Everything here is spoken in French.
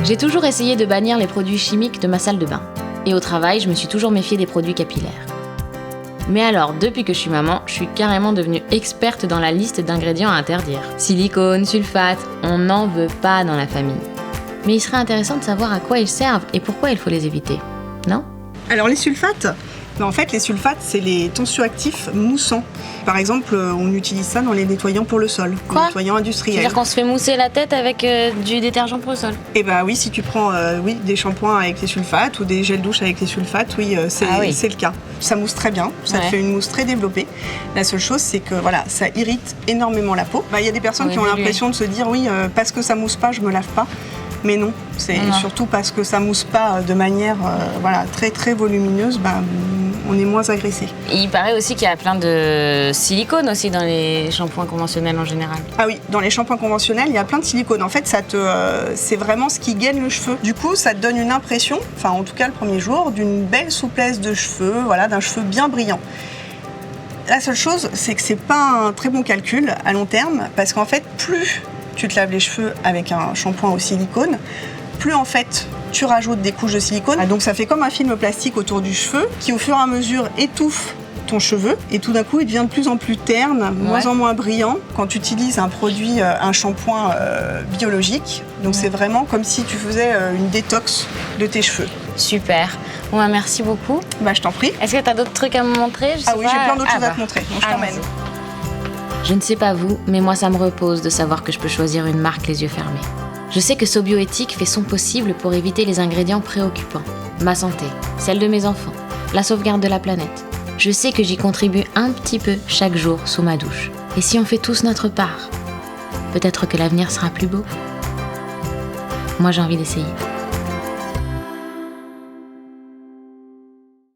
J'ai toujours essayé de bannir les produits chimiques de ma salle de bain. Et au travail, je me suis toujours méfiée des produits capillaires. Mais alors, depuis que je suis maman, je suis carrément devenue experte dans la liste d'ingrédients à interdire. Silicone, sulfate, on n'en veut pas dans la famille. Mais il serait intéressant de savoir à quoi ils servent et pourquoi il faut les éviter, non ? Alors les sulfates, en fait les sulfates c'est les tensioactifs moussants. Par exemple, on utilise ça dans les nettoyants pour le sol, les nettoyants industriels. C'est-à-dire qu'on se fait mousser la tête avec du détergent pour le sol ? Eh bah oui, si tu prends des shampoings avec les sulfates ou des gels douche avec les sulfates, c'est le cas. Ça mousse très bien, ça te fait une mousse très développée. La seule chose, c'est que voilà, ça irrite énormément la peau. Il y a des personnes qui ont l'impression de se dire parce que ça mousse pas, je me lave pas. Mais non, c'est surtout parce que ça mousse pas de manière très très volumineuse, on est moins agressé. Il paraît aussi qu'il y a plein de silicone aussi dans les shampoings conventionnels en général. Ah oui, dans les shampoings conventionnels, il y a plein de silicone. En fait, c'est vraiment ce qui gaine le cheveu. Du coup, ça te donne une impression, en tout cas le premier jour, d'une belle souplesse de cheveux, d'un cheveu bien brillant. La seule chose, c'est que c'est pas un très bon calcul à long terme, parce qu'en fait, plus tu te laves les cheveux avec un shampoing au silicone, plus en fait tu rajoutes des couches de silicone. Donc ça fait comme un film plastique autour du cheveu qui au fur et à mesure étouffe ton cheveu et tout d'un coup il devient de plus en plus terne, moins en moins brillant quand tu utilises un produit, un shampoing biologique. Donc c'est vraiment comme si tu faisais une détox de tes cheveux. Super. Bon, merci beaucoup. Je t'en prie. Est-ce que tu as d'autres trucs à me montrer ? J'ai plein d'autres choses à te montrer. Donc je t'emmène. Je ne sais pas vous, mais moi ça me repose de savoir que je peux choisir une marque les yeux fermés. Je sais que Sobioéthique fait son possible pour éviter les ingrédients préoccupants. Ma santé, celle de mes enfants, la sauvegarde de la planète. Je sais que j'y contribue un petit peu chaque jour sous ma douche. Et si on fait tous notre part, peut-être que l'avenir sera plus beau. Moi j'ai envie d'essayer.